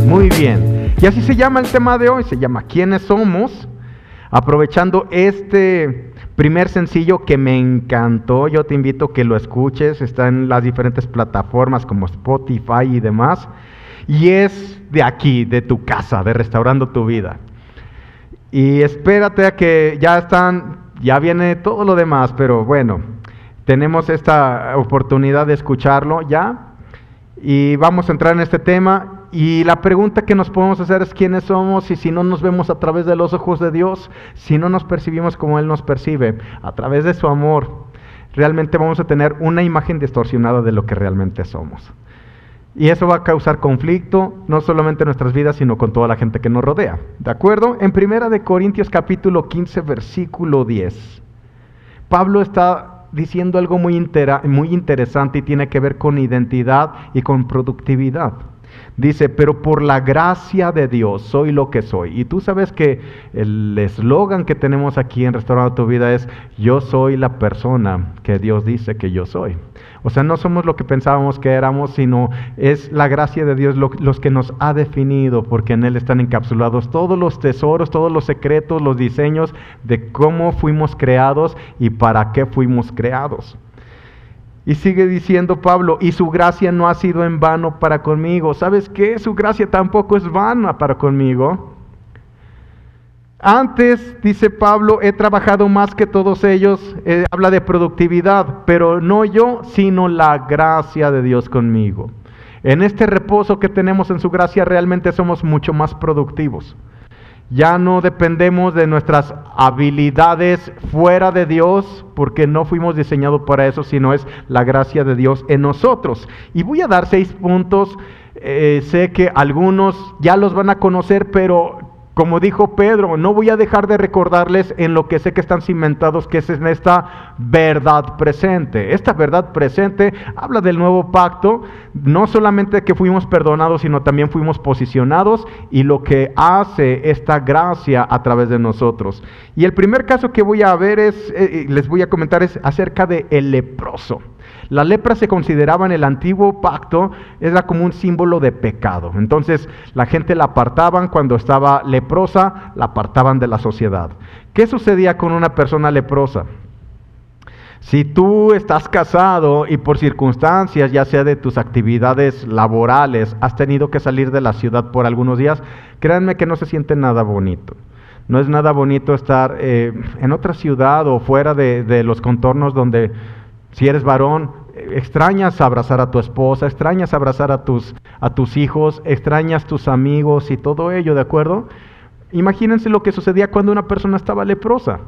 Muy bien, y así se llama el tema de hoy, se llama ¿Quiénes somos? Aprovechando este primer sencillo que me encantó, yo te invito a que lo escuches, está en las diferentes plataformas como Spotify y demás, y es de aquí, de tu casa, de Restaurando tu Vida. Y espérate a que ya viene todo lo demás, pero bueno, tenemos esta oportunidad de escucharlo ya, y vamos a entrar en este tema. Y la pregunta que nos podemos hacer es quiénes somos, y si no nos vemos a través de los ojos de Dios, si no nos percibimos como Él nos percibe, a través de su amor, realmente vamos a tener una imagen distorsionada de lo que realmente somos. Y eso va a causar conflicto, no solamente en nuestras vidas, sino con toda la gente que nos rodea. ¿De acuerdo? En 1 Corintios capítulo 15, versículo 10, Pablo está diciendo algo muy interesante y tiene que ver con identidad y con productividad. Dice, pero por la gracia de Dios soy lo que soy. Y tú sabes que el eslogan que tenemos aquí en Restaurando tu Vida es, yo soy la persona que Dios dice que yo soy. O sea, no somos lo que pensábamos que éramos, sino es la gracia de Dios los que nos ha definido, porque en Él están encapsulados todos los tesoros, todos los secretos, los diseños de cómo fuimos creados y para qué fuimos creados. Y sigue diciendo Pablo, y su gracia no ha sido en vano para conmigo. ¿Sabes qué? Su gracia tampoco es vana para conmigo. Antes, dice Pablo, he trabajado más que todos ellos. Habla de productividad, pero no yo, sino la gracia de Dios conmigo. En este reposo que tenemos en su gracia, realmente somos mucho más productivos. Ya no dependemos de nuestras habilidades fuera de Dios, porque no fuimos diseñados para eso, sino es la gracia de Dios en nosotros. Y voy a dar 6 puntos, sé que algunos ya los van a conocer, pero como dijo Pedro, no voy a dejar de recordarles en lo que sé que están cimentados, que es en esta verdad presente. Esta verdad presente habla del nuevo pacto, no solamente que fuimos perdonados, sino también fuimos posicionados y lo que hace esta gracia a través de nosotros. Y el primer caso que voy a ver les voy a comentar es acerca de el leproso. La lepra se consideraba en el antiguo pacto, era como un símbolo de pecado. Entonces la gente la apartaban cuando estaba leprosa, la apartaban de la sociedad. ¿Qué sucedía con una persona leprosa? Si tú estás casado y por circunstancias, ya sea de tus actividades laborales, has tenido que salir de la ciudad por algunos días, créanme que no se siente nada bonito. No es nada bonito estar en otra ciudad o fuera de los contornos donde, si eres varón, extrañas abrazar a tu esposa, extrañas abrazar a tus hijos, extrañas tus amigos y todo ello, ¿de acuerdo? Imagínense lo que sucedía cuando una persona estaba leprosa.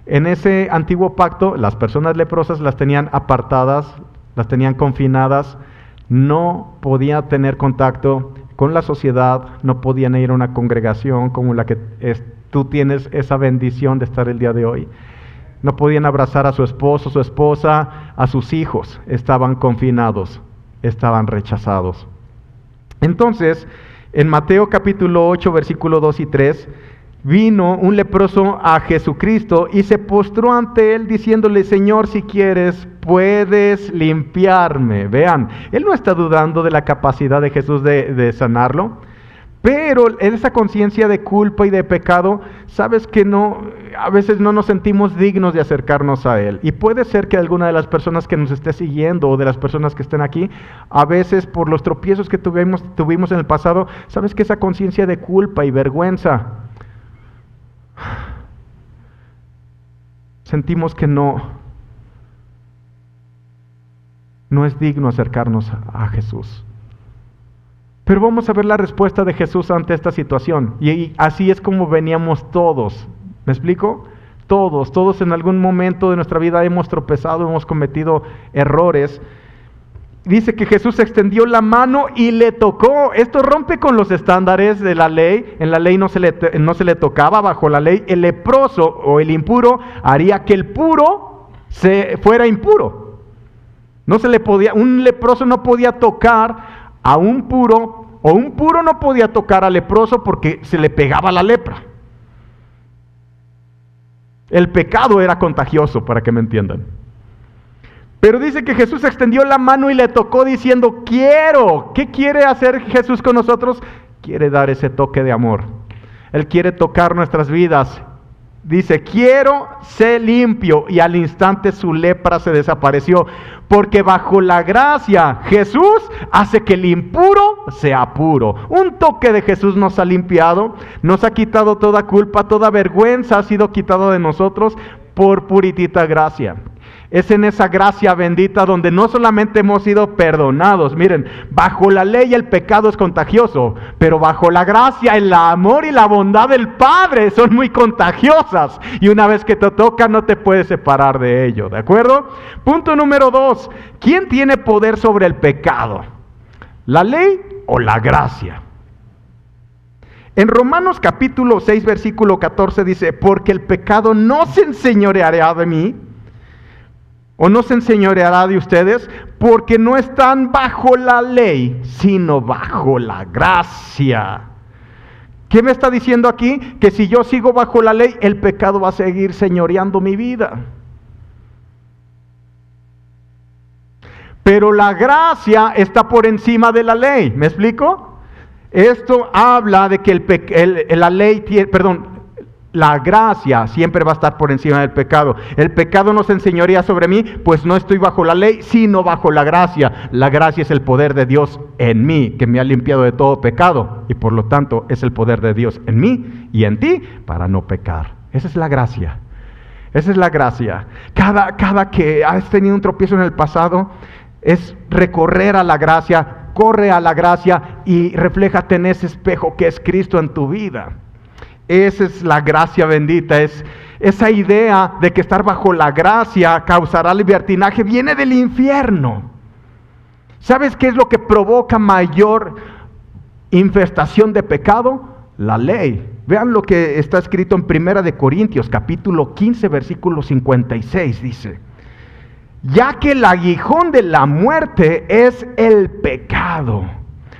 En ese antiguo pacto, las personas leprosas las tenían apartadas, las tenían confinadas, no podían tener contacto con la sociedad, no podían ir a una congregación como la que tú tienes esa bendición de estar el día de hoy. No podían abrazar a su esposo, su esposa, a sus hijos. Estaban confinados, estaban rechazados. Entonces, en Mateo capítulo 8, versículo 2 y 3, vino un leproso a Jesucristo y se postró ante Él diciéndole, Señor, si quieres, puedes limpiarme. Vean, Él no está dudando de la capacidad de Jesús de sanarlo. Pero en esa conciencia de culpa y de pecado, sabes que a veces no nos sentimos dignos de acercarnos a Él. Y puede ser que alguna de las personas que nos esté siguiendo o de las personas que estén aquí, a veces por los tropiezos que tuvimos en el pasado, sabes que esa conciencia de culpa y vergüenza, sentimos que no es digno acercarnos a Jesús. Pero vamos a ver la respuesta de Jesús ante esta situación. Y así es como veníamos todos. ¿Me explico? Todos en algún momento de nuestra vida hemos tropezado, hemos cometido errores. Dice que Jesús extendió la mano y le tocó. Esto rompe con los estándares de la ley. En la ley no se le tocaba. Bajo la ley, el leproso o el impuro haría que el puro fuera impuro. Un leproso no podía tocar a un puro, o un puro no podía tocar al leproso porque se le pegaba la lepra. El pecado era contagioso, para que me entiendan. Pero dice que Jesús extendió la mano y le tocó diciendo, quiero. ¿Qué quiere hacer Jesús con nosotros? Quiere dar ese toque de amor. Él quiere tocar nuestras vidas. Dice, quiero ser limpio. Y al instante su lepra se desapareció. Porque bajo la gracia, Jesús hace que el impuro sea puro. Un toque de Jesús nos ha limpiado, nos ha quitado toda culpa, toda vergüenza ha sido quitada de nosotros por puritita gracia. Es en esa gracia bendita donde no solamente hemos sido perdonados. Miren, bajo la ley el pecado es contagioso, pero bajo la gracia el amor y la bondad del Padre son muy contagiosas. Y una vez que te toca no te puedes separar de ello, ¿de acuerdo? Punto número 2. ¿Quién tiene poder sobre el pecado? ¿La ley o la gracia? En Romanos capítulo 6 versículo 14 dice, porque el pecado no se enseñoreará de mí, o no se enseñoreará de ustedes, porque no están bajo la ley, sino bajo la gracia. ¿Qué me está diciendo aquí? Que si yo sigo bajo la ley, el pecado va a seguir señoreando mi vida. Pero la gracia está por encima de la ley. ¿Me explico? Esto habla de que la gracia siempre va a estar por encima del pecado. El pecado no se enseñorea sobre mí, pues no estoy bajo la ley, sino bajo la gracia. La gracia es el poder de Dios en mí, que me ha limpiado de todo pecado. Y por lo tanto es el poder de Dios en mí y en ti para no pecar. Esa es la gracia. Esa es la gracia. Cada que has tenido un tropiezo en el pasado, es recorrer a la gracia, corre a la gracia y refléjate en ese espejo que es Cristo en tu vida. Esa es la gracia bendita, es esa idea de que estar bajo la gracia causará libertinaje, viene del infierno. ¿Sabes qué es lo que provoca mayor infestación de pecado? La ley. Vean lo que está escrito en 1 de Corintios, capítulo 15, versículo 56, dice, ya que el aguijón de la muerte es el pecado.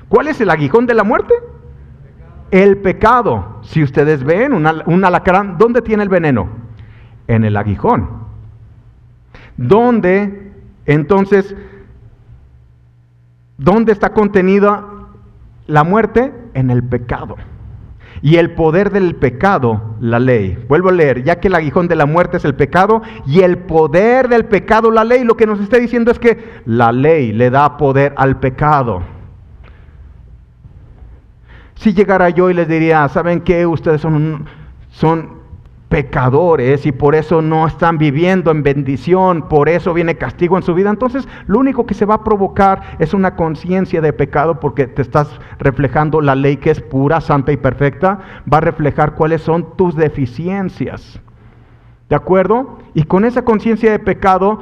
¿Cuál es el aguijón de la muerte? El pecado. Si ustedes ven un alacrán, ¿dónde tiene el veneno? En el aguijón. ¿Dónde está contenida la muerte? En el pecado. Y el poder del pecado, la ley. Vuelvo a leer, ya que el aguijón de la muerte es el pecado, y el poder del pecado, la ley. Lo que nos está diciendo es que la ley le da poder al pecado. Si llegara yo y les diría, ¿saben qué? Ustedes son pecadores y por eso no están viviendo en bendición, por eso viene castigo en su vida. Entonces, lo único que se va a provocar es una conciencia de pecado porque te estás reflejando la ley que es pura, santa y perfecta. Va a reflejar cuáles son tus deficiencias. ¿De acuerdo? Y con esa conciencia de pecado,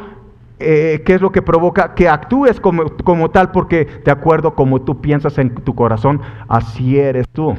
¿qué es lo que provoca? Que actúes como tal, porque de acuerdo como tú piensas en tu corazón, así eres tú.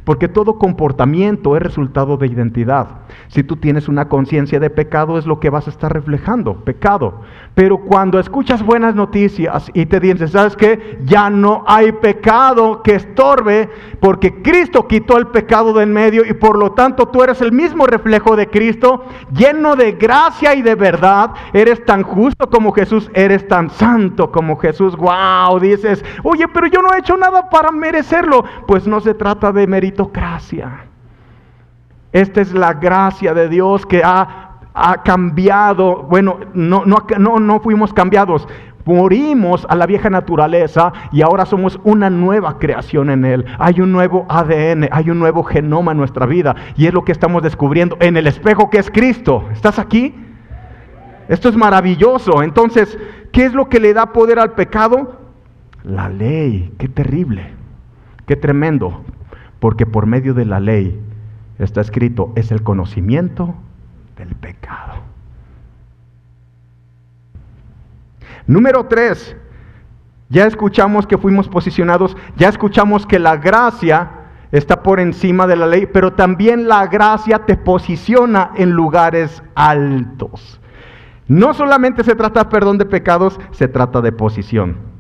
Porque todo comportamiento es resultado de identidad. Si tú tienes una conciencia de pecado, es lo que vas a estar reflejando, pecado. Pero cuando escuchas buenas noticias y te dicen, ¿sabes qué? Ya no hay pecado que estorbe, porque Cristo quitó el pecado de en medio y por lo tanto tú eres el mismo reflejo de Cristo, lleno de gracia y de verdad. Eres tan justo como Jesús, eres tan santo como Jesús. ¡Wow! Dices, oye, pero yo no he hecho nada para merecerlo. Pues no se trata de meritocracia. Esta es la gracia de Dios que ha cambiado. Bueno, no fuimos cambiados. Morimos a la vieja naturaleza y ahora somos una nueva creación en Él. Hay un nuevo ADN, hay un nuevo genoma en nuestra vida. Y es lo que estamos descubriendo en el espejo que es Cristo. ¿Estás aquí? Esto es maravilloso. Entonces, ¿qué es lo que le da poder al pecado? La ley. Qué terrible, qué tremendo. Porque por medio de la ley, está escrito, es el conocimiento del pecado. Número 3, ya escuchamos que fuimos posicionados, ya escuchamos que la gracia está por encima de la ley, pero también la gracia te posiciona en lugares altos. No solamente se trata de perdón de pecados, se trata de posición.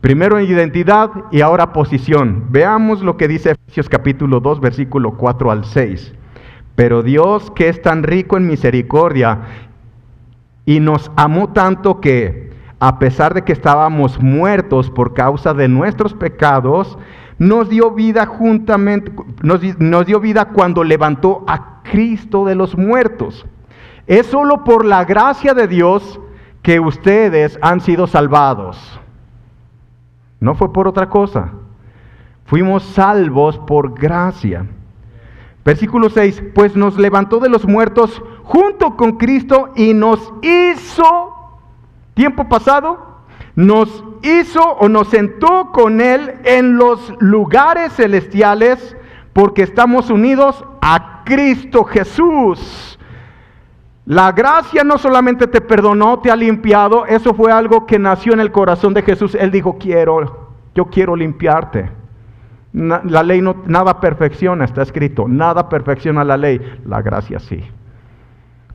Primero en identidad y ahora posición. Veamos lo que dice Efesios capítulo 2, versículo 4 al 6. Pero Dios, que es tan rico en misericordia y nos amó tanto que, a pesar de que estábamos muertos por causa de nuestros pecados, nos dio vida nos dio vida cuando levantó a Cristo de los muertos. Es solo por la gracia de Dios que ustedes han sido salvados. No fue por otra cosa. Fuimos salvos por gracia. Versículo 6, pues nos levantó de los muertos junto con Cristo y nos hizo, tiempo pasado, nos hizo o nos sentó con Él en los lugares celestiales porque estamos unidos a Cristo Jesús. La gracia no solamente te perdonó, te ha limpiado, eso fue algo que nació en el corazón de Jesús. Él dijo, yo quiero limpiarte. La ley nada perfecciona, está escrito, nada perfecciona la ley, la gracia sí.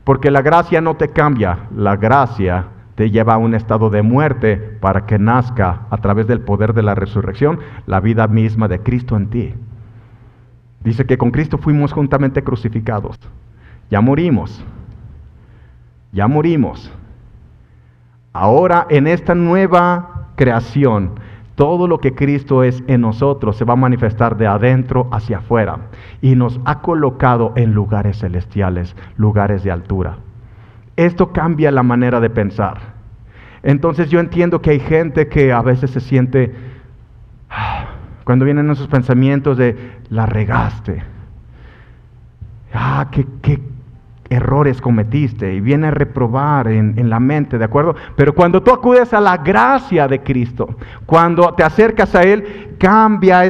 Porque la gracia no te cambia, la gracia te lleva a un estado de muerte para que nazca a través del poder de la resurrección la vida misma de Cristo en ti. Dice que con Cristo fuimos juntamente crucificados, ya morimos. Ahora en esta nueva creación, todo lo que Cristo es en nosotros se va a manifestar de adentro hacia afuera y nos ha colocado en lugares celestiales, lugares de altura. Esto cambia la manera de pensar. Entonces yo entiendo que hay gente que a veces se siente, cuando vienen esos pensamientos de, la regaste, qué errores cometiste, y viene a reprobar en la mente, ¿de acuerdo? Pero cuando tú acudes a la gracia de Cristo, cuando te acercas a Él, cambia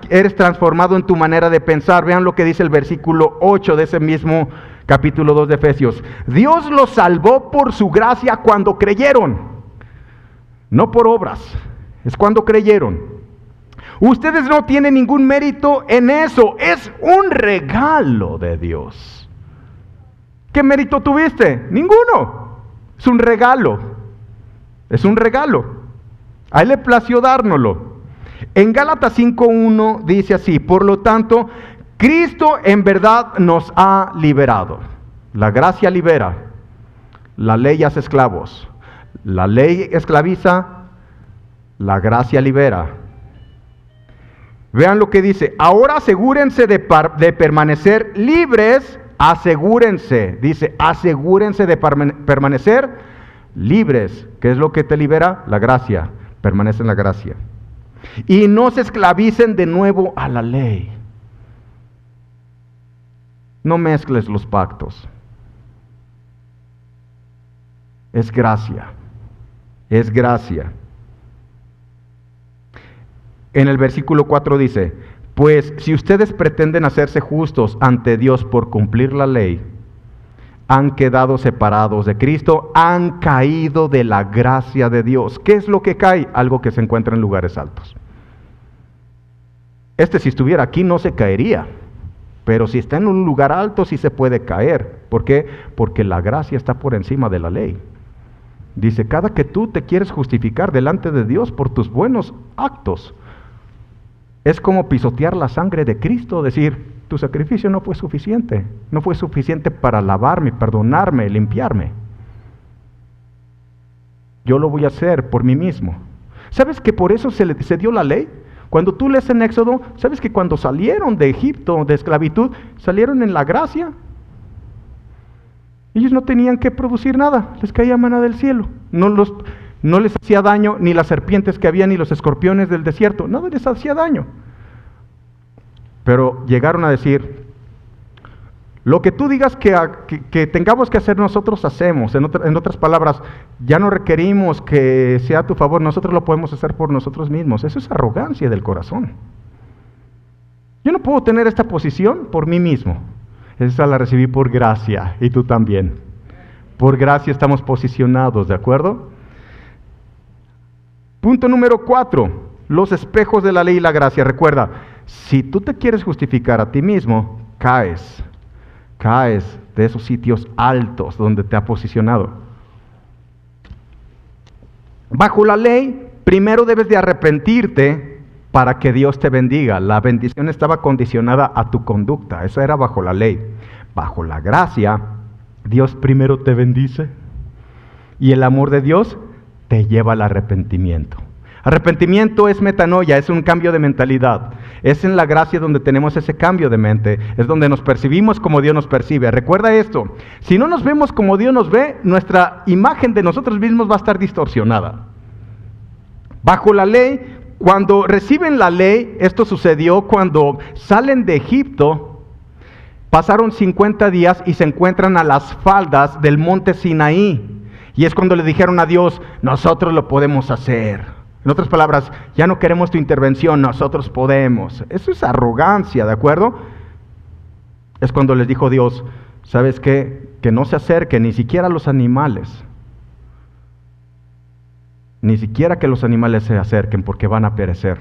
eres transformado en tu manera de pensar. Vean lo que dice el versículo 8 de ese mismo capítulo 2 de Efesios. Dios los salvó por su gracia cuando creyeron, no por obras, es cuando creyeron. Ustedes no tienen ningún mérito en eso, es un regalo de Dios. ¿Qué mérito tuviste? Ninguno. Es un regalo. Es un regalo. A Él le plació dárnoslo. En Gálatas 5:1 dice así, por lo tanto, Cristo en verdad nos ha liberado. La gracia libera. La ley hace esclavos. La ley esclaviza. La gracia libera. Vean lo que dice. Ahora asegúrense de permanecer libres. Asegúrense, dice, asegúrense de permanecer libres. ¿Qué es lo que te libera? La gracia. Permanece en la gracia. Y no se esclavicen de nuevo a la ley. No mezcles los pactos. Es gracia. Es gracia. En el versículo 4 dice, pues si ustedes pretenden hacerse justos ante Dios por cumplir la ley, han quedado separados de Cristo, han caído de la gracia de Dios. ¿Qué es lo que cae? Algo que se encuentra en lugares altos. Si estuviera aquí no se caería, pero si está en un lugar alto sí se puede caer. ¿Por qué? Porque la gracia está por encima de la ley. Dice, cada que tú te quieres justificar delante de Dios por tus buenos actos, es como pisotear la sangre de Cristo, decir, tu sacrificio no fue suficiente para lavarme, perdonarme, limpiarme. Yo lo voy a hacer por mí mismo. ¿Sabes que por eso se dio la ley? Cuando tú lees en Éxodo, ¿sabes que cuando salieron de Egipto, de esclavitud, salieron en la gracia? Ellos no tenían que producir nada, les caía maná del cielo. No les hacía daño ni las serpientes que había, ni los escorpiones del desierto. Nada les hacía daño. Pero llegaron a decir, lo que tú digas que tengamos que hacer nosotros, hacemos. En otras palabras, ya no requerimos que sea a tu favor, nosotros lo podemos hacer por nosotros mismos. Eso es arrogancia del corazón. Yo no puedo tener esta posición por mí mismo. Esa la recibí por gracia, y tú también. Por gracia estamos posicionados, ¿de acuerdo? Punto número 4, los espejos de la ley y la gracia. Recuerda, si tú te quieres justificar a ti mismo, caes de esos sitios altos donde te ha posicionado. Bajo la ley, primero debes de arrepentirte para que Dios te bendiga. La bendición estaba condicionada a tu conducta, esa era bajo la ley. Bajo la gracia, Dios primero te bendice Y el amor de Dios te lleva al arrepentimiento. Arrepentimiento es metanoia, es un cambio de mentalidad. Es en la gracia donde tenemos ese cambio de mente. Es donde nos percibimos como Dios nos percibe. Recuerda esto, si no nos vemos como Dios nos ve, nuestra imagen de nosotros mismos va a estar distorsionada. Bajo la ley, cuando reciben la ley, esto sucedió cuando salen de Egipto, pasaron 50 días y se encuentran a las faldas del monte Sinaí. Y es cuando le dijeron a Dios, nosotros lo podemos hacer. En otras palabras, ya no queremos tu intervención, nosotros podemos. Eso es arrogancia, ¿de acuerdo? Es cuando les dijo Dios, ¿sabes qué? Que no se acerquen ni siquiera a los animales. Ni siquiera que los animales se acerquen porque van a perecer.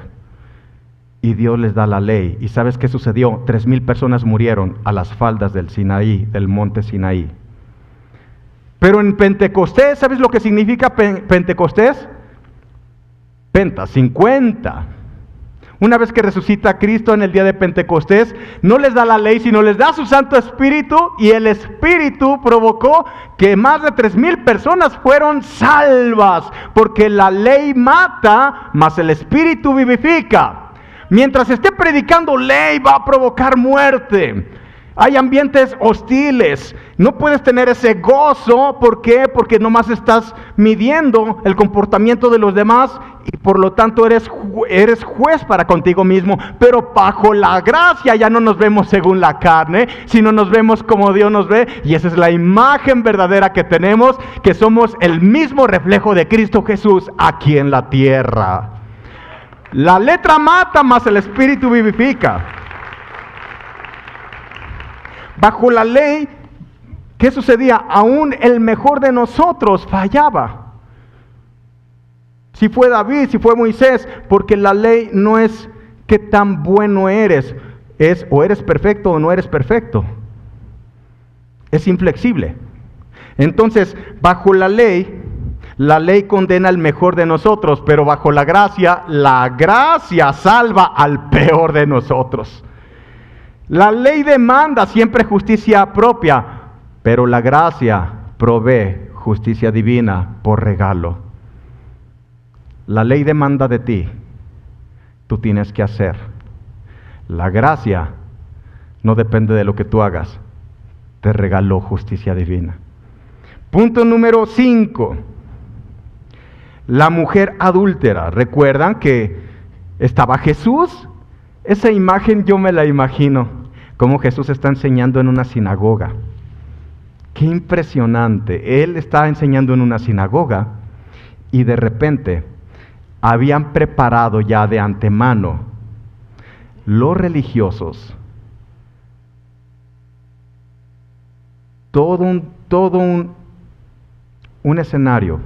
Y Dios les da la ley. ¿Y sabes qué sucedió? 3,000 personas murieron a las faldas del Sinaí, del monte Sinaí. Pero en Pentecostés, ¿sabes lo que significa Pentecostés? Penta, 50. Una vez que resucita Cristo en el día de Pentecostés, no les da la ley, sino les da su Santo Espíritu, y el Espíritu provocó que más de 3,000 personas fueron salvas, porque la ley mata, mas el Espíritu vivifica. Mientras esté predicando ley, va a provocar muerte. Hay ambientes hostiles. No puedes tener ese gozo. ¿Por qué? Porque nomás estás midiendo el comportamiento de los demás y por lo tanto eres juez para contigo mismo. Pero bajo la gracia ya no nos vemos según la carne, sino nos vemos como Dios nos ve. Y esa es la imagen verdadera que tenemos, que somos el mismo reflejo de Cristo Jesús aquí en la tierra. La letra mata, mas el Espíritu vivifica. Bajo la ley, ¿qué sucedía? Aún el mejor de nosotros fallaba. Si fue David, si fue Moisés, porque la ley no es qué tan bueno eres, es o eres perfecto o no eres perfecto. Es inflexible. Entonces, bajo la ley condena al mejor de nosotros, pero bajo la gracia salva al peor de nosotros. La ley demanda siempre justicia propia, pero la gracia provee justicia divina por regalo. La ley demanda de ti, tú tienes que hacer. La gracia no depende de lo que tú hagas, te regaló justicia divina. Punto número 5. La mujer adúltera. ¿Recuerdan que estaba Jesús? Esa imagen yo me la imagino. Como Jesús está enseñando en una sinagoga. Qué impresionante. Él está enseñando en una sinagoga y de repente habían preparado ya de antemano los religiosos todo un escenario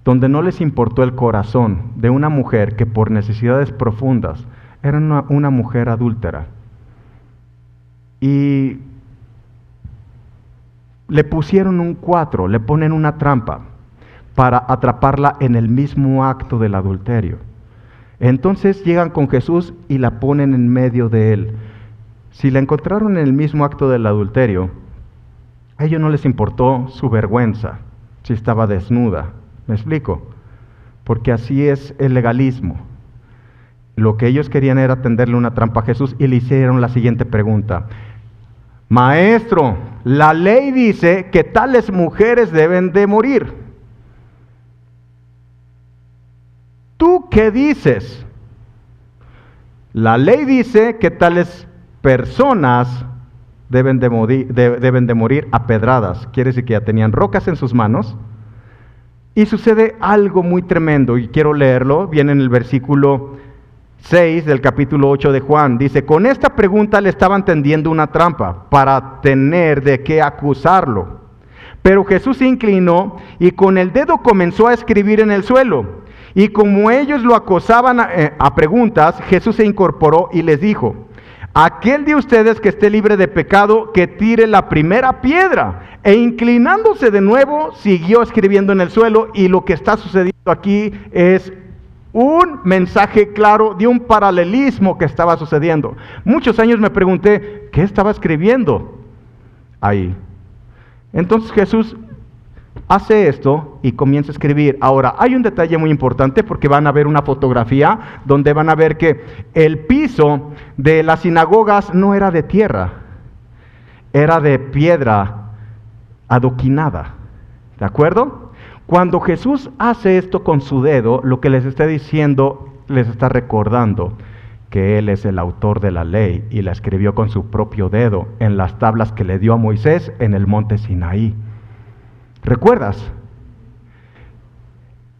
donde no les importó el corazón de una mujer que por necesidades profundas era una mujer adúltera. Y le pusieron un 4, le ponen una trampa para atraparla en el mismo acto del adulterio. Entonces llegan con Jesús y la ponen en medio de él. Si la encontraron en el mismo acto del adulterio, a ellos no les importó su vergüenza, si estaba desnuda. ¿Me explico? Porque así es el legalismo. Lo que ellos querían era tenderle una trampa a Jesús y le hicieron la siguiente pregunta. Maestro, la ley dice que tales mujeres deben de morir. ¿Tú qué dices? La ley dice que tales personas deben de morir a pedradas. Quiere decir que ya tenían rocas en sus manos. Y sucede algo muy tremendo, y quiero leerlo. Viene en el versículo 6 del capítulo 8 de Juan. Dice, con esta pregunta le estaban tendiendo una trampa para tener de qué acusarlo. Pero Jesús se inclinó y con el dedo comenzó a escribir en el suelo. Y como ellos lo acosaban a preguntas, Jesús se incorporó y les dijo, aquel de ustedes que esté libre de pecado, que tire la primera piedra. E inclinándose de nuevo, siguió escribiendo en el suelo. Y lo que está sucediendo aquí es un mensaje claro de un paralelismo que estaba sucediendo. Muchos años me pregunté, ¿qué estaba escribiendo ahí? Entonces Jesús Hace esto y comienza a escribir. Ahora, hay un detalle muy importante porque van a ver una fotografía donde van a ver que el piso de las sinagogas no era de tierra, era de piedra adoquinada. ¿De acuerdo? Cuando Jesús hace esto con su dedo, lo que les está diciendo, les está recordando que Él es el autor de la ley y la escribió con su propio dedo en las tablas que le dio a Moisés en el monte Sinaí. ¿Recuerdas?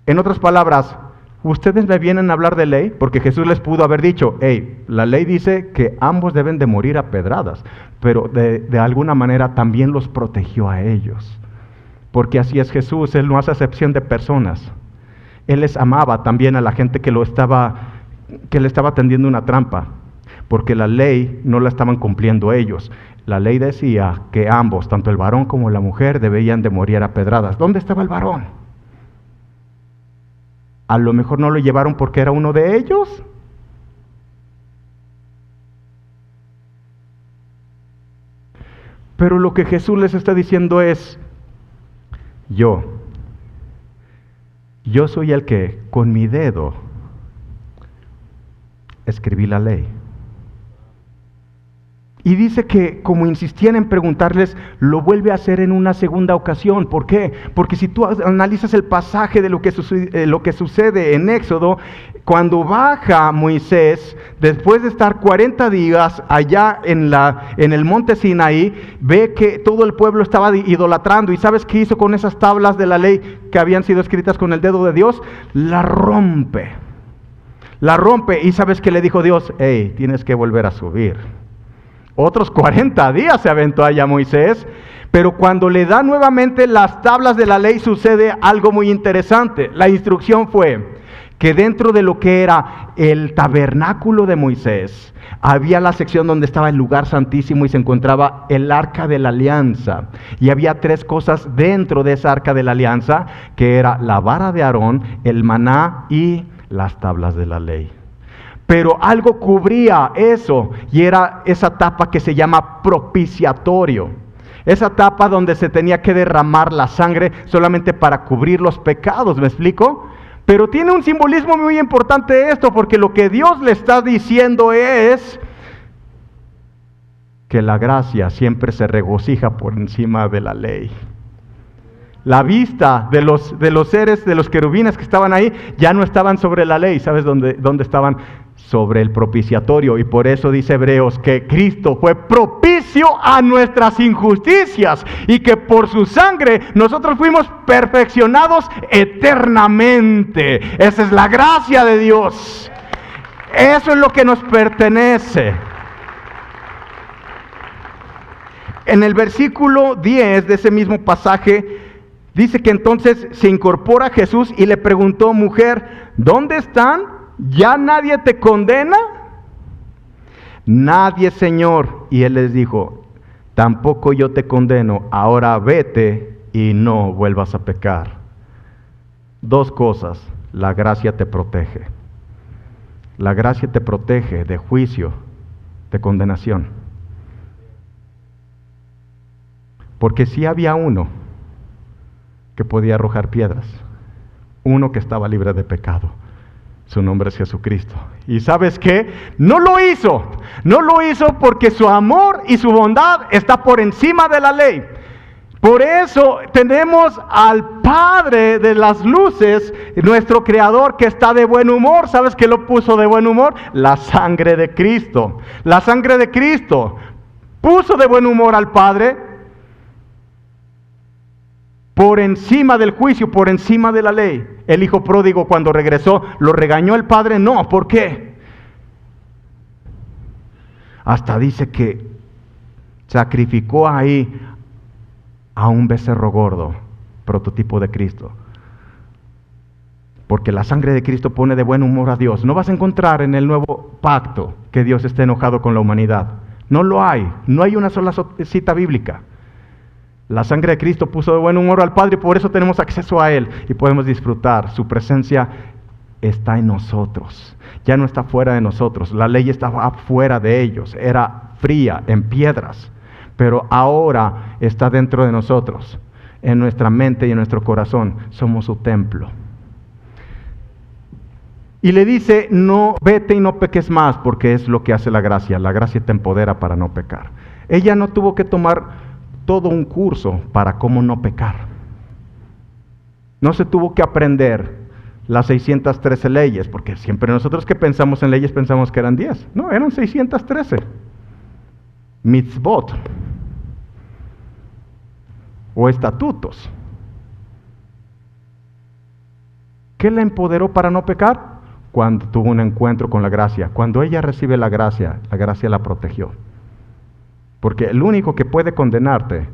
En otras palabras, ustedes me vienen a hablar de ley porque Jesús les pudo haber dicho, hey, la ley dice que ambos deben de morir a pedradas, pero de alguna manera también los protegió a ellos. Porque así es Jesús, Él no hace acepción de personas. Él les amaba también a la gente que le estaba tendiendo una trampa, porque la ley no la estaban cumpliendo ellos. La ley decía que ambos, tanto el varón como la mujer, debían de morir a pedradas. ¿Dónde estaba el varón? A lo mejor no lo llevaron porque era uno de ellos. Pero lo que Jesús les está diciendo es, yo soy el que con mi dedo escribí la ley. Y dice que como insistían en preguntarles, lo vuelve a hacer en una segunda ocasión. ¿Por qué? Porque si tú analizas el pasaje de lo que sucede en Éxodo, cuando baja Moisés, después de estar 40 días allá en el monte Sinaí, ve que todo el pueblo estaba idolatrando. ¿Y sabes qué hizo con esas tablas de la ley que habían sido escritas con el dedo de Dios? La rompe. ¿Y sabes qué le dijo Dios? Hey, tienes que volver a subir. Otros 40 días se aventó allá Moisés, pero cuando le da nuevamente las tablas de la ley sucede algo muy interesante. La instrucción fue que dentro de lo que era el tabernáculo de Moisés, había la sección donde estaba el lugar santísimo y se encontraba el arca de la alianza. Y había 3 cosas dentro de esa arca de la alianza, que era la vara de Aarón, el maná y las tablas de la ley. Pero algo cubría eso, y era esa tapa que se llama propiciatorio. Esa tapa donde se tenía que derramar la sangre solamente para cubrir los pecados, ¿me explico? Pero tiene un simbolismo muy importante esto, porque lo que Dios le está diciendo es que la gracia siempre se regocija por encima de la ley. La vista de los seres, de los querubines que estaban ahí, ya no estaban sobre la ley. ¿Sabes dónde estaban? Sobre el propiciatorio. Y por eso dice Hebreos que Cristo fue propicio a nuestras injusticias y que por su sangre nosotros fuimos perfeccionados eternamente. Esa es la gracia de Dios. Eso es lo que nos pertenece. En el versículo 10 de ese mismo pasaje dice que entonces se incorpora Jesús y le preguntó, mujer, ¿dónde están? ¿Ya nadie te condena? Nadie, Señor. Y Él les dijo, tampoco yo te condeno, ahora vete y no vuelvas a pecar. 2 cosas, la gracia te protege. La gracia te protege de juicio, de condenación. Porque sí había uno que podía arrojar piedras, uno que estaba libre de pecado. Su nombre es Jesucristo. ¿Y sabes qué? No lo hizo porque su amor y su bondad está por encima de la ley. Por eso tenemos al Padre de las luces, nuestro Creador, que está de buen humor. ¿Sabes qué lo puso de buen humor? La sangre de Cristo. La sangre de Cristo puso de buen humor al Padre por encima del juicio, por encima de la ley. El hijo pródigo, cuando regresó, ¿lo regañó el padre? No. ¿Por qué? Hasta dice que sacrificó ahí a un becerro gordo, prototipo de Cristo. Porque la sangre de Cristo pone de buen humor a Dios. No vas a encontrar en el nuevo pacto que Dios esté enojado con la humanidad. No lo hay. No hay una sola cita bíblica. La sangre de Cristo puso de buen humor al Padre y por eso tenemos acceso a Él y podemos disfrutar. Su presencia está en nosotros, ya no está fuera de nosotros. La ley estaba fuera de ellos, era fría, en piedras, pero ahora está dentro de nosotros. en nuestra mente y en nuestro corazón. Somos su templo. Y le dice, no, vete y no peques más, porque es lo que hace la gracia. La gracia te empodera para no pecar. Ella no tuvo que tomar todo un curso para cómo no pecar. No se tuvo que aprender las 613 leyes, porque siempre nosotros que pensamos en leyes pensamos que eran 10. No, eran 613. Mitzvot. O estatutos. ¿Qué la empoderó para no pecar? Cuando tuvo un encuentro con la gracia. Cuando ella recibe la gracia la protegió. Porque el único que puede condenarte,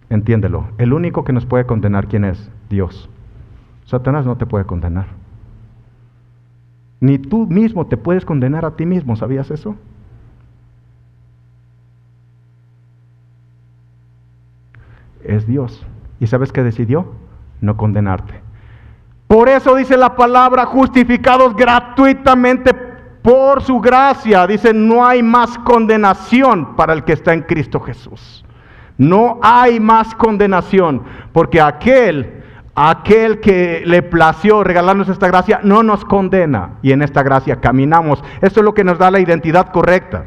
entiéndelo, el único que nos puede condenar, ¿quién es? Dios. Satanás no te puede condenar. Ni tú mismo te puedes condenar a ti mismo, ¿sabías eso? Es Dios. ¿Y sabes qué decidió? No condenarte. Por eso dice la palabra, justificados gratuitamente por su gracia. Dice, no hay más condenación para el que está en Cristo Jesús. No hay más condenación, porque aquel que le plació regalarnos esta gracia, no nos condena. Y en esta gracia caminamos. Esto es lo que nos da la identidad correcta.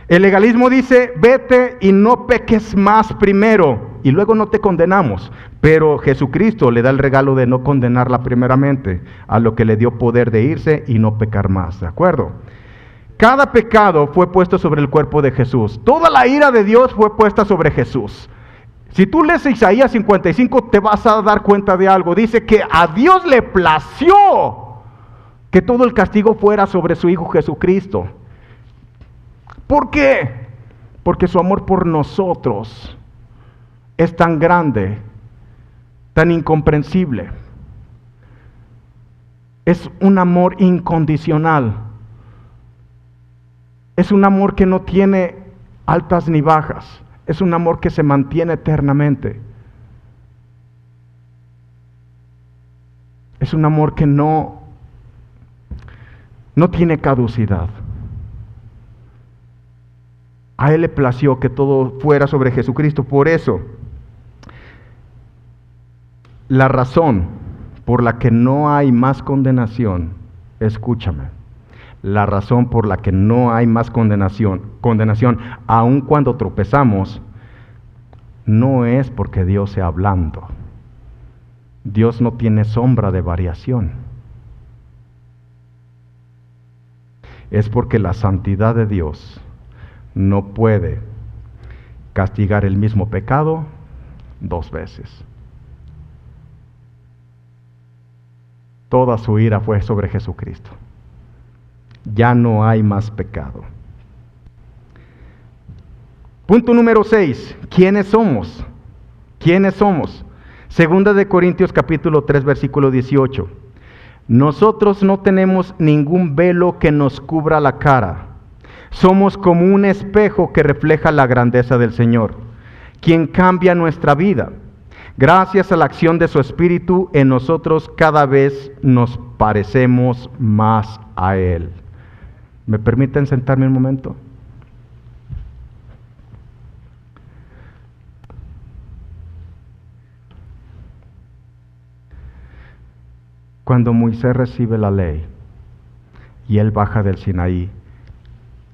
El legalismo dice, vete y no peques más primero, y luego no te condenamos. Pero Jesucristo le da el regalo de no condenarla primeramente, a lo que le dio poder de irse y no pecar más, ¿de acuerdo? Cada pecado fue puesto sobre el cuerpo de Jesús. Toda la ira de Dios fue puesta sobre Jesús. Si tú lees Isaías 55, te vas a dar cuenta de algo. Dice que a Dios le plació que todo el castigo fuera sobre su Hijo Jesucristo. ¿Por qué? Porque su amor por nosotros es tan grande, tan incomprensible. Es un amor incondicional. Es un amor que no tiene altas ni bajas. Es un amor que se mantiene eternamente. Es un amor que no tiene caducidad. A Él le plació que todo fuera sobre Jesucristo. Por eso, la razón por la que no hay más condenación, escúchame, la razón por la que no hay más condenación, aun cuando tropezamos, no es porque Dios sea blando. Dios no tiene sombra de variación. Es porque la santidad de Dios no puede castigar el mismo pecado 2 veces. Toda su ira fue sobre Jesucristo. Ya no hay más pecado. Punto número 6. ¿Quiénes somos? ¿Quiénes somos? Segunda de Corintios capítulo 3 versículo 18. Nosotros no tenemos ningún velo que nos cubra la cara. Somos como un espejo que refleja la grandeza del Señor, quien cambia nuestra vida. Gracias a la acción de su Espíritu en nosotros cada vez nos parecemos más a Él. ¿Me permiten sentarme un momento? Cuando Moisés recibe la ley y él baja del Sinaí,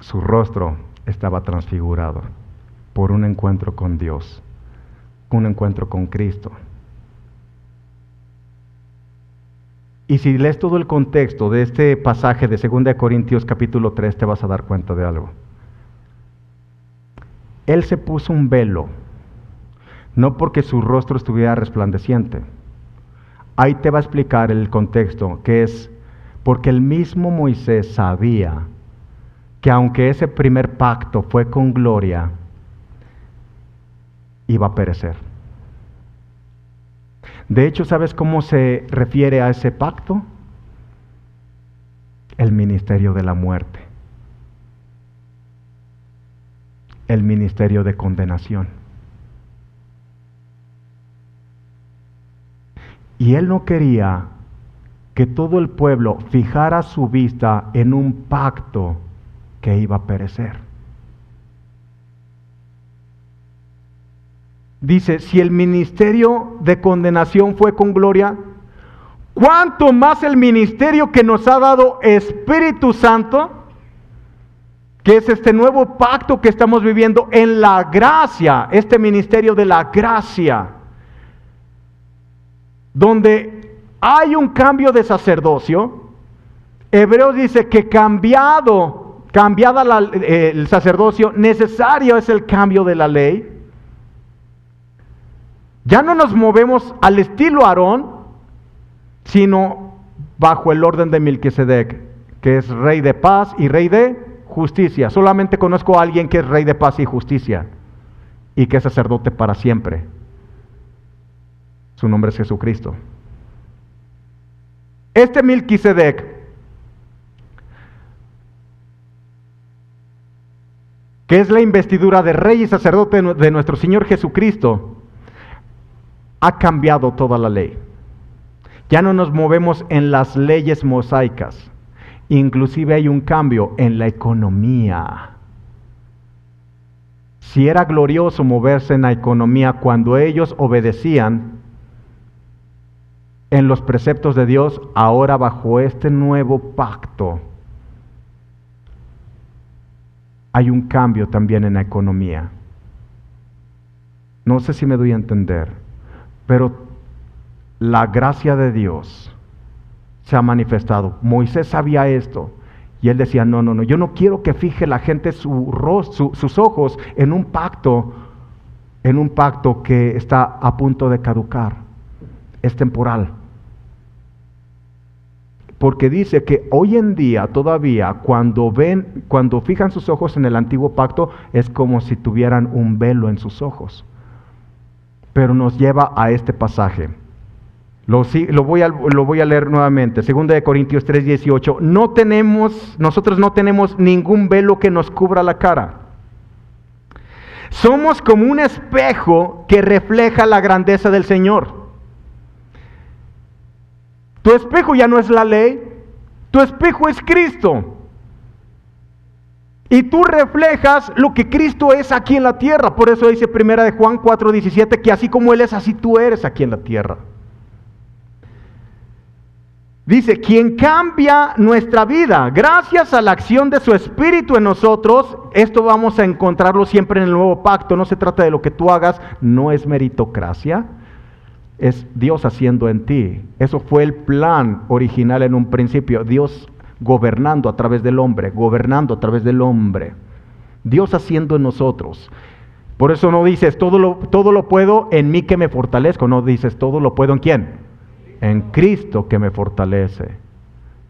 su rostro estaba transfigurado por un encuentro con Dios, un encuentro con Cristo. Y si lees todo el contexto de este pasaje de 2 Corintios capítulo 3, te vas a dar cuenta de algo. Él se puso un velo, no porque su rostro estuviera resplandeciente. Ahí te va a explicar el contexto, que es porque el mismo Moisés sabía que aunque ese primer pacto fue con gloria, iba a perecer. De hecho, ¿sabes cómo se refiere a ese pacto? El ministerio de la muerte. El ministerio de condenación. Y él no quería que todo el pueblo fijara su vista en un pacto que iba a perecer. Dice, si el ministerio de condenación fue con gloria, ¿cuánto más el ministerio que nos ha dado Espíritu Santo, que es este nuevo pacto que estamos viviendo en la gracia, este ministerio de la gracia, donde hay un cambio de sacerdocio? Hebreos dice que cambiada el sacerdocio, necesario es el cambio de la ley. Ya no nos movemos al estilo Aarón, sino bajo el orden de Melquisedec, que es rey de paz y rey de justicia. Solamente conozco a alguien que es rey de paz y justicia y que es sacerdote para siempre. Su nombre es Jesucristo. Este Melquisedec, que es la investidura de rey y sacerdote de nuestro Señor Jesucristo, ha cambiado toda la ley. Ya no nos movemos en las leyes mosaicas. Inclusive hay un cambio en la economía. Si era glorioso moverse en la economía cuando ellos obedecían en los preceptos de Dios, ahora bajo este nuevo pacto hay un cambio también en la economía. No sé si me doy a entender, pero la gracia de Dios se ha manifestado. Moisés sabía esto y él decía, no, yo no quiero que fije la gente sus ojos en un pacto que está a punto de caducar, es temporal. Porque dice que hoy en día todavía cuando fijan sus ojos en el antiguo pacto, es como si tuvieran un velo en sus ojos. Pero nos lleva a este pasaje. Lo voy a leer nuevamente. 2 Corintios 3:18. Nosotros no tenemos ningún velo que nos cubra la cara. Somos como un espejo que refleja la grandeza del Señor. Tu espejo ya no es la ley, tu espejo es Cristo. Y tú reflejas lo que Cristo es aquí en la tierra. Por eso dice 1 Juan 4:17 que así como Él es, así tú eres aquí en la tierra. Dice, quien cambia nuestra vida gracias a la acción de su Espíritu en nosotros. Esto vamos a encontrarlo siempre en el nuevo pacto. No se trata de lo que tú hagas, no es meritocracia. Es Dios haciendo en ti. Eso fue el plan original en un principio. Dios gobernando a través del hombre, Dios haciendo en nosotros. Por eso no dices, todo lo puedo en mí que me fortalezco. No dices, todo lo puedo ¿en quién? En Cristo que me fortalece.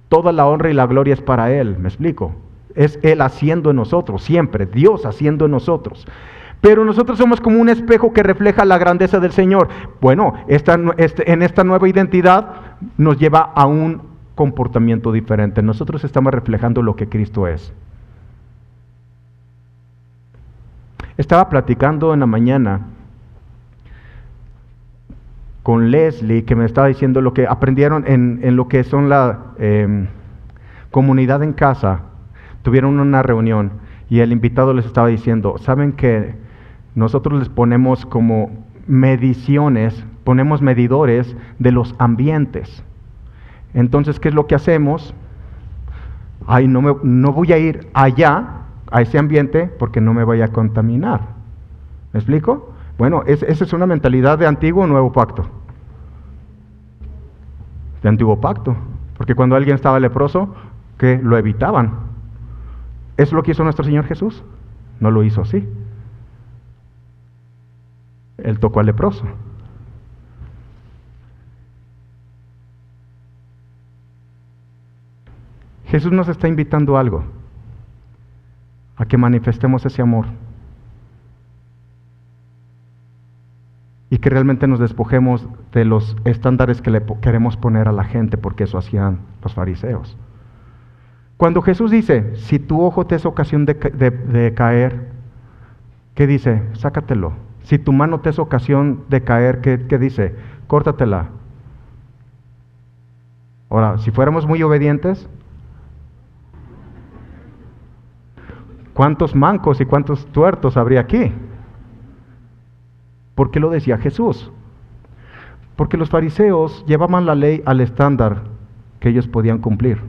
Toda la honra y la gloria es para Él, ¿me explico? Es Él haciendo en nosotros, siempre, Dios haciendo en nosotros. Pero nosotros somos como un espejo que refleja la grandeza del Señor. Bueno, en esta nueva identidad nos lleva a un comportamiento diferente. Nosotros estamos reflejando lo que Cristo es. Estaba platicando en la mañana con Leslie, que me estaba diciendo lo que aprendieron en lo que son la comunidad en casa. Tuvieron una reunión y el invitado les estaba diciendo, ¿saben que nosotros les ponemos como mediciones, ponemos medidores de los ambientes? Entonces, ¿qué es lo que hacemos? No voy a ir allá, a ese ambiente, porque no me vaya a contaminar. ¿Me explico? Bueno, esa es una mentalidad de antiguo o nuevo pacto. De antiguo pacto. Porque cuando alguien estaba leproso, ¿qué? Lo evitaban. ¿Eso es lo que hizo nuestro Señor Jesús? No lo hizo así. Él tocó al leproso. Jesús nos está invitando a algo, a que manifestemos ese amor y que realmente nos despojemos de los estándares que le queremos poner a la gente, porque eso hacían los fariseos. Cuando Jesús dice, si tu ojo te es ocasión de caer, ¿qué dice? Sácatelo. Si tu mano te es ocasión de caer, ¿qué dice? Córtatela. Ahora, si fuéramos muy obedientes, ¿cuántos mancos y cuántos tuertos habría aquí? ¿Por qué lo decía Jesús? Porque los fariseos llevaban la ley al estándar que ellos podían cumplir.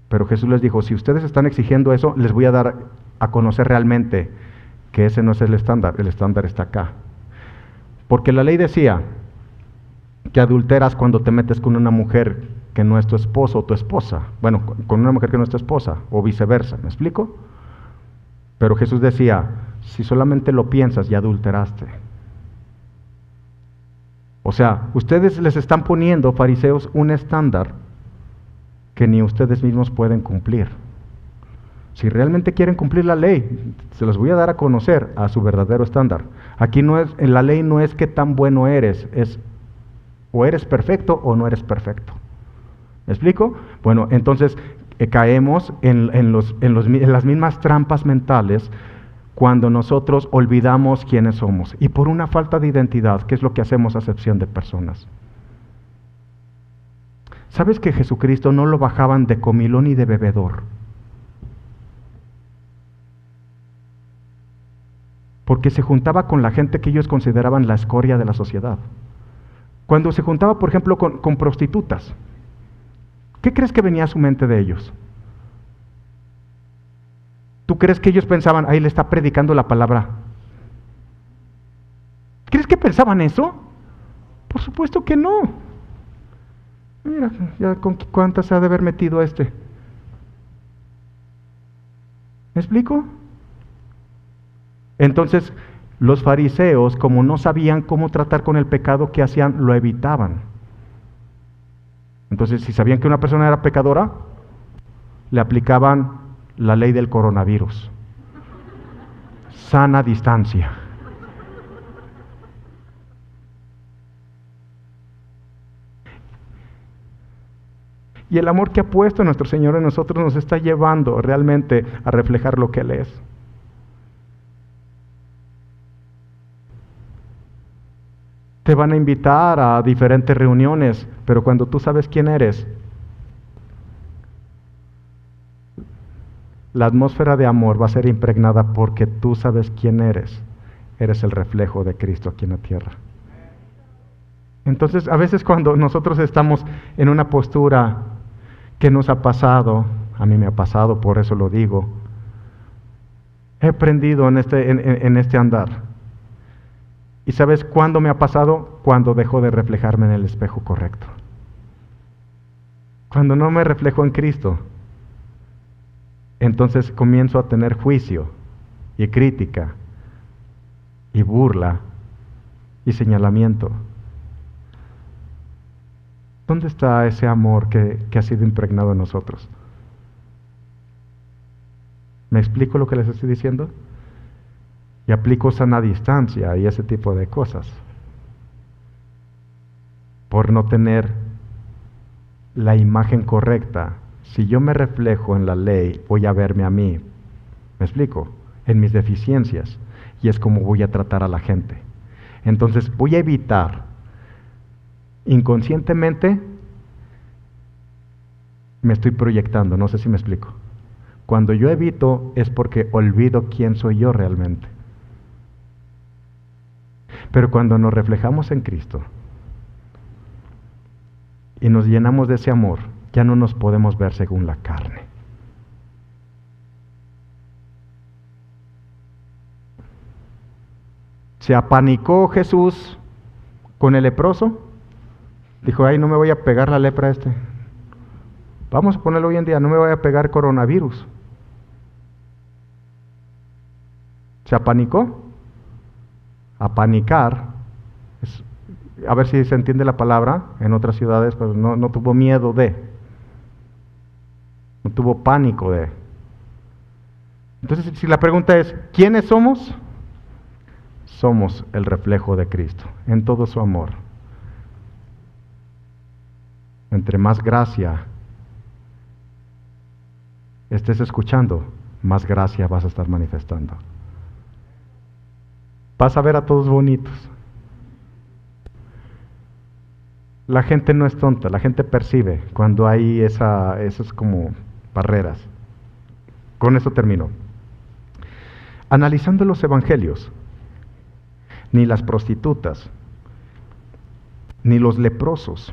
Pero Jesús les dijo, si ustedes están exigiendo eso, les voy a dar a conocer realmente que ese no es el estándar está acá. Porque la ley decía que adulteras cuando te metes con una mujer que no es tu esposo o tu esposa. Bueno, con una mujer que no es tu esposa, o viceversa, ¿me explico? Pero Jesús decía, si solamente lo piensas, ya adulteraste. O sea, ustedes les están poniendo, fariseos, un estándar que ni ustedes mismos pueden cumplir. Si realmente quieren cumplir la ley, se los voy a dar a conocer a su verdadero estándar. Aquí no es, en la ley no es qué tan bueno eres, es o eres perfecto o no eres perfecto. ¿Me explico? Bueno, entonces caemos en las mismas trampas mentales cuando nosotros olvidamos quiénes somos. Y por una falta de identidad, ¿qué es lo que hacemos a acepción de personas? ¿Sabes que Jesucristo no lo bajaban de comilón y de bebedor? Porque se juntaba con la gente que ellos consideraban la escoria de la sociedad. Cuando se juntaba, por ejemplo, con prostitutas, ¿qué crees que venía a su mente de ellos? ¿Tú crees que ellos pensaban, ahí le está predicando la palabra? ¿Crees que pensaban eso? Por supuesto que no. Mira, ya con cuántas se ha de haber metido este. ¿Me explico? Entonces, los fariseos, como no sabían cómo tratar con el pecado, ¿qué hacían? Lo evitaban. Entonces, si sabían que una persona era pecadora, le aplicaban la ley del coronavirus. Sana distancia. Y el amor que ha puesto nuestro Señor en nosotros nos está llevando realmente a reflejar lo que Él es. Te van a invitar a diferentes reuniones, pero cuando tú sabes quién eres, la atmósfera de amor va a ser impregnada porque tú sabes quién eres. Eres el reflejo de Cristo aquí en la tierra. Entonces, a veces cuando nosotros estamos en una postura que nos ha pasado, a mí me ha pasado, por eso lo digo, he aprendido en este andar. ¿Y sabes cuándo me ha pasado? Cuando dejo de reflejarme en el espejo correcto. Cuando no me reflejo en Cristo, entonces comienzo a tener juicio y crítica y burla y señalamiento. ¿Dónde está ese amor que ha sido impregnado en nosotros? ¿Me explico lo que les estoy diciendo? Y aplico sana distancia y ese tipo de cosas. Por no tener la imagen correcta. Si yo me reflejo en la ley, voy a verme a mí. ¿Me explico? En mis deficiencias. Y es como voy a tratar a la gente. Entonces voy a evitar inconscientemente, me estoy proyectando, no sé si me explico. Cuando yo evito es porque olvido quién soy yo realmente. Pero cuando nos reflejamos en Cristo y nos llenamos de ese amor, ya no nos podemos ver según la carne. ¿Se apanicó Jesús con el leproso? Dijo, ay, no me voy a pegar la lepra a este. Vamos a ponerlo hoy en día, no me voy a pegar coronavirus. ¿Se apanicó? Apanicar, a ver si se entiende la palabra, en otras ciudades, pero no tuvo miedo de, no tuvo pánico de. Entonces, si la pregunta es, ¿quiénes somos? Somos el reflejo de Cristo, en todo su amor. Entre más gracia estés escuchando, más gracia vas a estar manifestando. Vas a ver a todos bonitos. La gente no es tonta, la gente percibe cuando hay esas como barreras. Con eso termino. Analizando los evangelios, ni las prostitutas, ni los leprosos,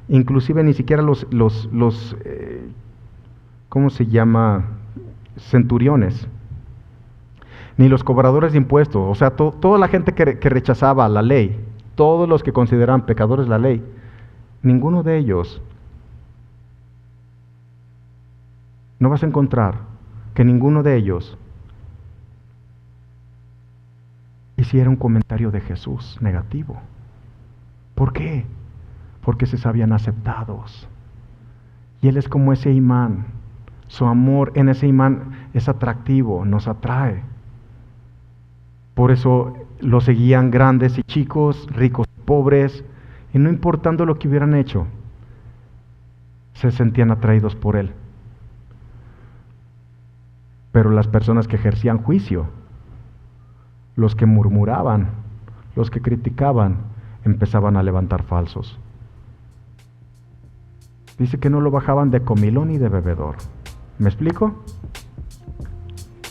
inclusive ni siquiera los ¿cómo se llama? Centuriones, ni los cobradores de impuestos, o sea, toda la gente que rechazaba la ley, todos los que consideraban pecadores la ley, ninguno de ellos, no vas a encontrar que ninguno de ellos hiciera un comentario de Jesús negativo. ¿Por qué? Porque se sabían aceptados. Y Él es como ese imán. Su amor en ese imán es atractivo, nos atrae. Por eso lo seguían grandes y chicos, ricos y pobres, y no importando lo que hubieran hecho, se sentían atraídos por Él. Pero las personas que ejercían juicio, los que murmuraban, los que criticaban, empezaban a levantar falsos. Dice que no lo bajaban de comilón y de bebedor. ¿Me explico?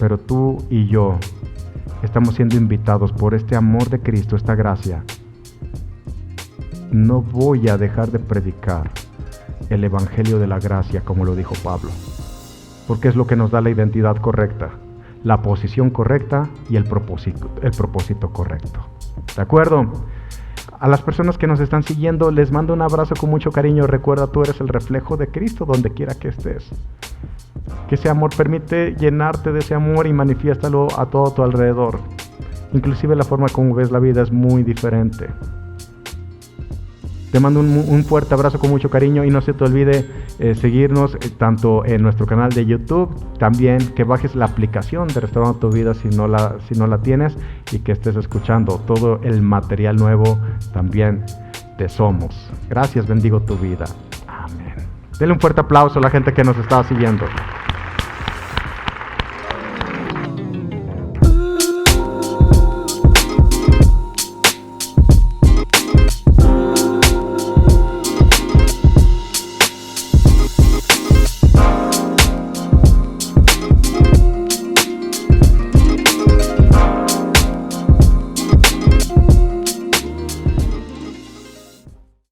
Pero tú y yo estamos siendo invitados por este amor de Cristo, esta gracia. No voy a dejar de predicar el Evangelio de la gracia, como lo dijo Pablo, porque es lo que nos da la identidad correcta, la posición correcta y el propósito correcto. ¿De acuerdo? A las personas que nos están siguiendo, les mando un abrazo con mucho cariño. Recuerda, tú eres el reflejo de Cristo donde quiera que estés. Que ese amor permite llenarte de ese amor y manifiéstalo a todo tu alrededor. Inclusive la forma como ves la vida es muy diferente. Te mando un fuerte abrazo con mucho cariño y no se te olvide seguirnos tanto en nuestro canal de YouTube, también que bajes la aplicación de Restaurando tu Vida si no la tienes, y que estés escuchando todo el material nuevo también de Somos. Gracias, bendigo tu vida. Amén. Denle un fuerte aplauso a la gente que nos está siguiendo.